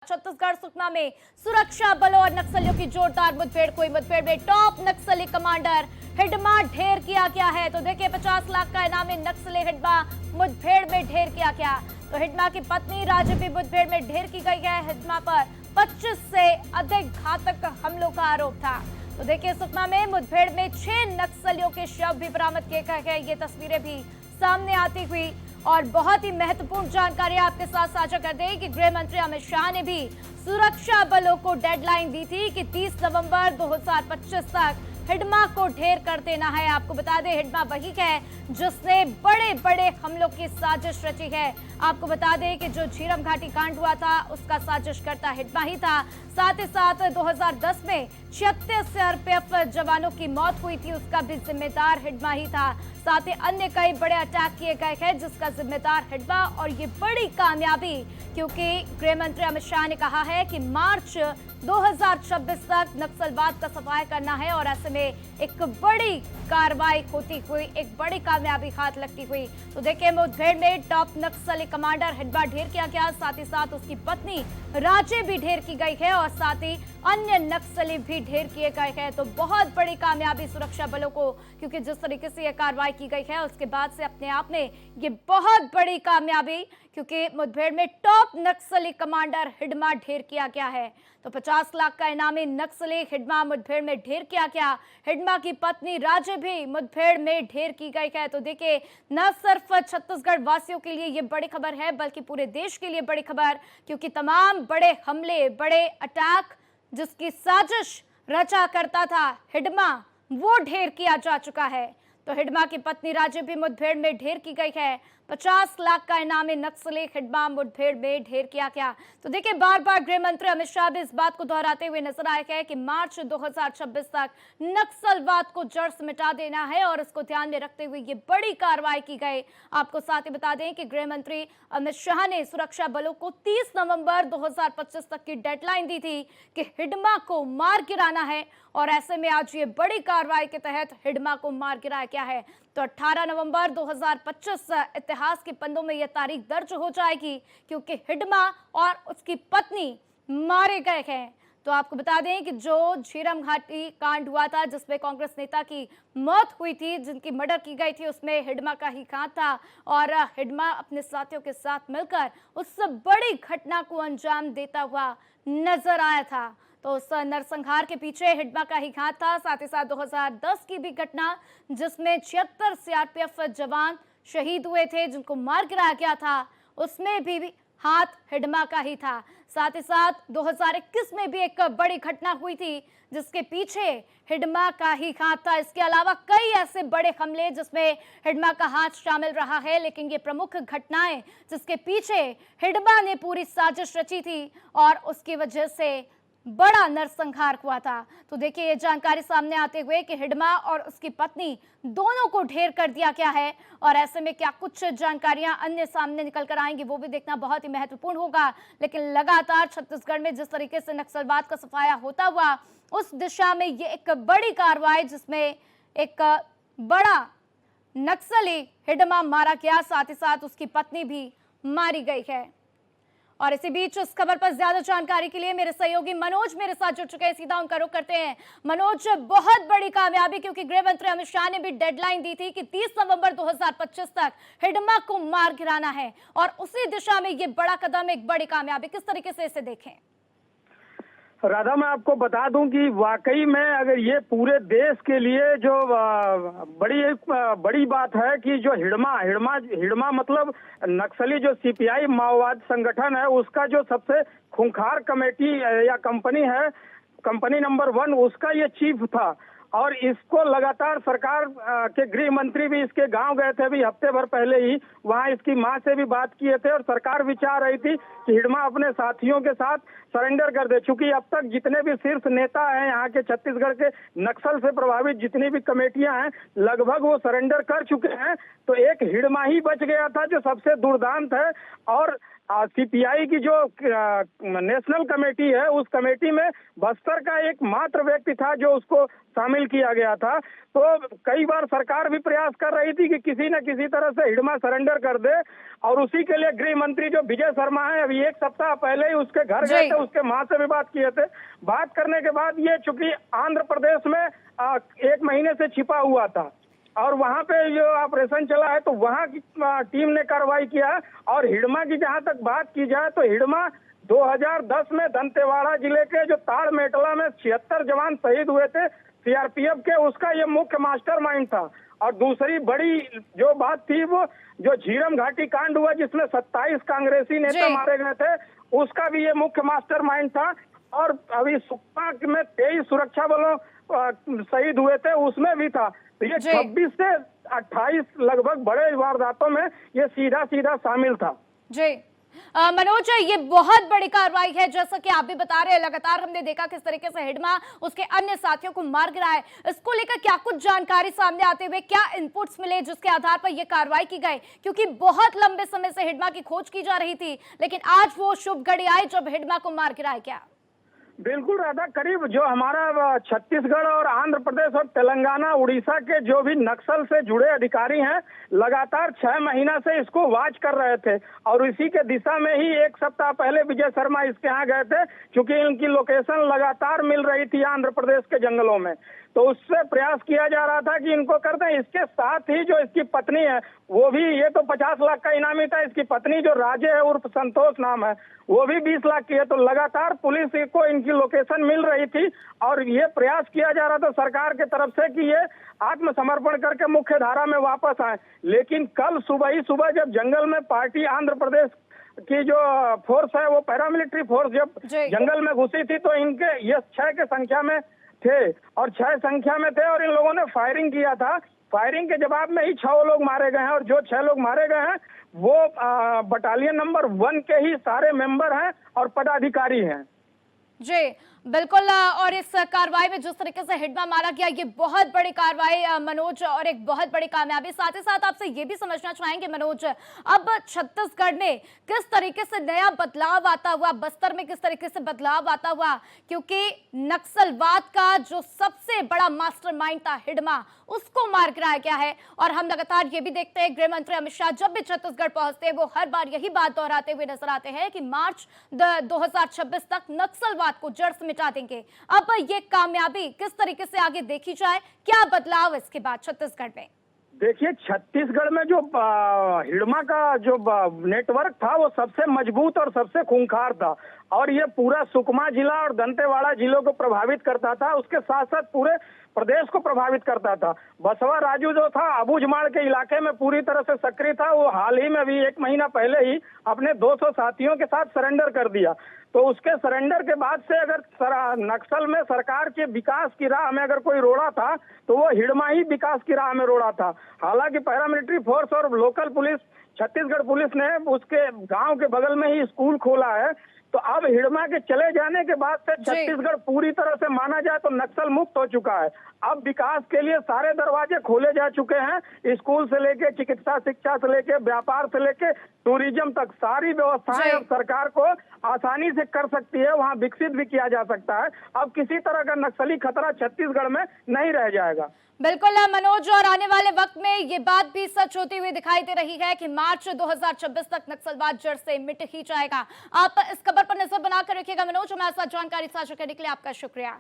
छत्तीसगढ़ सुकमा में सुरक्षा बलों और नक्सलियों की जोरदार मुठभेड़ हुई। मुठभेड़ में टॉप नक्सली कमांडर हिडमा ढेर किया गया है। तो देखिए 50 लाख का इनामी नक्सली हिडमा मुठभेड़ में ढेर किया गया। तो हिडमा की पत्नी राजू भी मुठभेड़ में ढेर की गई है। हिडमा पर 25 से अधिक घातक हमलों का आरोप था। तो देखिए सुकमा में मुठभेड़ में 6 नक्सलियों के शव भी बरामद किए गए। ये तस्वीरें भी सामने आती हुई और बहुत ही महत्वपूर्ण जानकारी आपके साथ साझा कर दें कि गृह मंत्री अमित शाह ने भी सुरक्षा बलों को डेडलाइन दी थी कि 30 नवंबर 2025 तक हिडमा को ढेर कर देना है। आपको बता दें हिडमा वही है जिसने बड़े बड़े हमलों की साजिश रची है। आपको बता दें कि जो झीरम घाटी कांड हुआ था उसका साजिशकर्ता हिडमा ही था। साथ ही साथ 2010 में 36 सीआरपीएफ जवानों की मौत हुई थी, उसका भी जिम्मेदार हिडमा ही था। साथ ही अन्य कई बड़े अटैक किए गए हैं जिसका जिम्मेदार हिडमा। और ये बड़ी कामयाबी क्योंकि गृह मंत्री अमित शाह ने कहा है कि मार्च 2026 तक नक्सलवाद का सफाया करना है और ऐसे में एक बड़ी कार्रवाई होती हुई, एक बड़ी कामयाबी हाथ लगती हुई। तो देखिए मुठभेड़ में टॉप नक्सली कमांडर हिडमा ढेर किया गया, साथ ही साथ उसकी पत्नी राजे भी ढेर की गई है और साथ ही अन्य नक्सली भी ढेर किए गए हैं। तो बहुत बड़ी कामयाबी सुरक्षा बलों को, क्योंकि जिस तरीके से यह कार्रवाई की गई है उसके बाद से अपने आप में ये बहुत बड़ी कामयाबी, क्योंकि मुठभेड़ में टॉप नक्सली कमांडर हिडमा ढेर किया गया है। तो 50 लाख का इनामी नक्सली हिडमा मुठभेड़ में ढेर किया गया। हिडमा की पत्नी राजे भी मुठभेड़ में ढेर की गई है। तो देखिए न सिर्फ छत्तीसगढ़ वासियों के लिए ये बड़ी खबर है बल्कि पूरे देश के लिए बड़ी खबर, क्योंकि तमाम बड़े हमले, बड़े अटैक जिसकी साजिश रचा करता था हिडमा, वो ढेर किया जा चुका है। तो हिडमा की पत्नी राजे भी मुठभेड़ में ढेर की गई है। 50 लाख का इनामी नक्सली हिडमा मुठभेड़ में ढेर किया गया। तो देखिए बार बार गृह मंत्री अमित शाह भी इस बात को दोहराते हुए नजर आए हैं कि मार्च 2026 तक नक्सलवाद को जड़ से मिटा देना है और इसको ध्यान में रखते हुए ये बड़ी कार्रवाई की गई। आपको साथ ही बता दें कि गृह मंत्री अमित शाह ने सुरक्षा बलों को 30 नवंबर 2025 तक की डेडलाइन दी थी कि हिडमा को मार गिराना है और ऐसे में आज ये बड़ी कार्रवाई के तहत हिडमा को मार गिराया गया है। तो 18 नवंबर 2025 इतिहास के पन्नों में यह तारीख दर्ज हो जाएगी क्योंकि हिडमा और उसकी पत्नी मारे गए हैं। तो आपको बता दें कि जो झीरम घाटी कांड हुआ था जिसमें कांग्रेस नेता की मौत हुई थी, जिनकी मर्डर की गई थी, उसमें हिडमा का ही हाथ था और हिडमा अपने साथियों के साथ मिलकर उस बड़ी घटना को अंजाम देता हुआ नजर आया था। तो उस नरसंहार के पीछे हिडमा का ही हाथ था। साथ ही साथ 2010 की भी घटना जिसमें 76 सीआरपीएफ जवान शहीद हुए थे जिनको मार गिराया गया था, उसमें भी हाथ हिडमा का ही था। साथ ही साथ 2021 में भी एक बड़ी घटना हुई थी जिसके पीछे हिडमा का ही हाथ था। इसके अलावा कई ऐसे बड़े हमले जिसमें हिडमा का हाथ शामिल रहा है, लेकिन ये प्रमुख घटनाएं जिसके पीछे हिडमा ने पूरी साजिश रची थी और उसकी वजह से बड़ा नरसंहार हुआ था। तो देखिए ये जानकारी सामने आते हुए कि हिडमा और उसकी पत्नी दोनों को ढेर कर दिया गया है और ऐसे में क्या कुछ जानकारियां अन्य सामने निकल कर आएंगी वो भी देखना बहुत ही महत्वपूर्ण होगा। लेकिन लगातार छत्तीसगढ़ में जिस तरीके से नक्सलवाद का सफाया होता हुआ उस दिशा में ये एक बड़ी कार्रवाई जिसमें एक बड़ा नक्सली हिडमा मारा गया, साथ ही साथ उसकी पत्नी भी मारी गई है। और इसी बीच इस खबर पर ज्यादा जानकारी के लिए मेरे सहयोगी मनोज मेरे साथ जुड़ चुके हैं, सीधा उनका रुख करते हैं। मनोज, बहुत बड़ी कामयाबी क्योंकि गृह मंत्री अमित शाह ने भी डेडलाइन दी थी कि 30 नवंबर 2025 तक हिडमा को मार गिराना है और उसी दिशा में ये बड़ा कदम, एक बड़ी कामयाबी, किस तरीके से इसे देखें? राधा, मैं आपको बता दूं कि वाकई में अगर ये पूरे देश के लिए जो बड़ी बात है कि जो हिडमा मतलब नक्सली जो सीपीआई माओवाद संगठन है उसका जो सबसे खूंखार कमेटी या कंपनी है, कंपनी नंबर 1, उसका ये चीफ था। और इसको लगातार सरकार के गृह मंत्री भी इसके गांव गए थे अभी हफ्ते भर पहले ही, वहां इसकी मां से भी बात किए थे और सरकार भी चाह रही थी कि हिडमा अपने साथियों के साथ सरेंडर कर दे। चूंकि अब तक जितने भी शीर्ष नेता हैं यहाँ के छत्तीसगढ़ के नक्सल से प्रभावित जितनी भी कमेटियां हैं लगभग वो सरेंडर कर चुके हैं। तो एक हिडमा ही बच गया था जो सबसे दुर्दांत है और सीपीआई की जो नेशनल कमेटी है, उस कमेटी में बस्तर का एकमात्र व्यक्ति था जो उसको शामिल किया गया था। तो कई बार सरकार भी प्रयास कर रही थी कि किसी न किसी तरह से हिडमा सरेंडर कर दे, और उसी के लिए गृह मंत्री जो विजय शर्मा है, अभी एक सप्ताह पहले ही उसके घर गए थे, उसके मां से भी बात किए थे। बात करने के बाद ये चूंकि आंध्र प्रदेश में 1 महीने से छिपा हुआ था और वहां पे जो ऑपरेशन चला है, तो वहां की टीम ने कार्रवाई किया। और हिडमा की जहां तक बात की जाए तो हिडमा 2010 में दंतेवाड़ा जिले के जो ताड़ मेटला में 76 जवान शहीद हुए थे सीआरपीएफ के, उसका ये मुख्य मास्टरमाइंड था। और दूसरी बड़ी जो बात थी, वो जो झीरम घाटी कांड हुआ जिसमें 27 कांग्रेसी नेता मारे गए थे, उसका भी ये मुख्य मास्टरमाइंड था। और अभी सुकमा में 23 सुरक्षा बलों शहीद हुए थे, उसमें भी था। तो ये 26 से 28 लगभग बड़े वारदातों में ये सीधा शामिल था। जी मनोज, ये बहुत बड़ी कार्रवाई है, जैसा कि आप भी बता रहे हैं। लगातार हमने देखा किस तरीके से हिडमा उसके अन्य साथियों को मार गिरा है। इसको लेकर क्या कुछ जानकारी सामने आते हुए क्या इनपुट्स मिले जिसके आधार पर यह कार्रवाई की गई? क्योंकि बहुत लंबे समय से हिडमा की खोज की जा रही थी, लेकिन आज वो शुभ घड़ी आई जब हिडमा को मार गिराया गया। बिल्कुल राधा, करीब जो हमारा छत्तीसगढ़ और आंध्र प्रदेश और तेलंगाना उड़ीसा के जो भी नक्सल से जुड़े अधिकारी हैं, लगातार 6 महीना से इसको वॉच कर रहे थे। और इसी के दिशा में ही 1 सप्ताह पहले विजय शर्मा इसके यहाँ गए थे, क्योंकि इनकी लोकेशन लगातार मिल रही थी आंध्र प्रदेश के जंगलों में। तो उससे प्रयास किया जा रहा था कि इनको कर दें। इसके साथ ही जो इसकी पत्नी है, वो भी, ये तो 50 लाख का इनामी था, इसकी पत्नी जो राजे है उर्फ संतोष नाम है, वो भी 20 लाख की है। तो लगातार पुलिस को इनकी लोकेशन मिल रही थी और ये प्रयास किया जा रहा था सरकार के तरफ से कि ये आत्मसमर्पण करके मुख्य धारा में वापस आए। लेकिन कल सुबह जब जंगल में पार्टी आंध्र प्रदेश की जो फोर्स है, वो पैरामिलिट्री फोर्स जब जंगल में घुसी थी, तो इनके ये 6 के संख्या में थे और 6 संख्या में थे और इन लोगों ने फायरिंग किया था। फायरिंग के जवाब में ही 6 लोग मारे गए हैं और जो 6 लोग मारे गए हैं वो बटालियन नंबर 1 के ही सारे मेंबर हैं और पदाधिकारी हैं। जी बिल्कुल। और इस कार्रवाई में जिस तरीके से हिडमा मारा गया, ये बहुत बड़ी कार्रवाई मनोज और एक बहुत बड़ी कामयाबी। साथ ही साथ आपसे ये भी समझना चाहेंगे मनोज, अब छत्तीसगढ़ में किस तरीके से नया बदलाव आता हुआ, बस्तर में किस तरीके से बदलाव आता हुआ, क्योंकि नक्सलवाद का जो सबसे बड़ा मास्टरमाइंड था हिडमा, उसको मार गिराया गया है। और हम लगातार ये भी देखते हैं गृह मंत्री अमित शाह जब भी छत्तीसगढ़ पहुंचते हैं, वो हर बार यही बात दोहराते हुए नजर आते हैं कि मार्च 2026 तक नक्सलवाद को जड़ से मिटा देंगे। अब ये कामयाबी किस तरीके से आगे देखी जाए, क्या बदलाव इसके बाद छत्तीसगढ़ में? देखिए, छत्तीसगढ़ में जो हिडमा का जो नेटवर्क था, वो सबसे मजबूत और सबसे खूंखार था और ये पूरा सुकमा जिला और दंतेवाड़ा जिलों को प्रभावित करता था। उसके साथ साथ पूरे प्रदेश को प्रभावित करता था। बसवा राजू जो था अबूझमाड़ के इलाके में पूरी तरह से सक्रिय था। वो हाल ही में भी 1 महीना पहले ही अपने 200 साथियों के साथ सरेंडर कर दिया। तो उसके सरेंडर के बाद से अगर नक्सल में सरकार के विकास की राह में अगर कोई रोड़ा था, तो वो हिडमा ही विकास की राह में रोड़ा था। हालांकि पैरामिलिट्री फोर्स और लोकल पुलिस, छत्तीसगढ़ पुलिस ने उसके गांव के बगल में ही स्कूल खोला है। तो अब हिडमा के चले जाने के बाद से छत्तीसगढ़ पूरी तरह से माना जाए तो नक्सल मुक्त हो चुका है। अब विकास के लिए सारे दरवाजे खोले जा चुके हैं। स्कूल से लेके चिकित्सा शिक्षा से लेके व्यापार से लेके टूरिज्म तक सारी व्यवस्थाएं अब सरकार को आसानी से कर सकती है, वहां विकसित भी किया जा सकता है। अब किसी तरह का नक्सली खतरा छत्तीसगढ़ में नहीं रह जाएगा। बिल्कुल मनोज, और आने वाले वक्त में ये बात भी सच होती हुई दिखाई दे रही है कि मार्च 2026 तक नक्सलवाद जड़ से मिट ही जाएगा। आप इस खबर पर नजर बनाकर रखिएगा मनोज। हमारे साथ जानकारी साझा करने के लिए आपका शुक्रिया।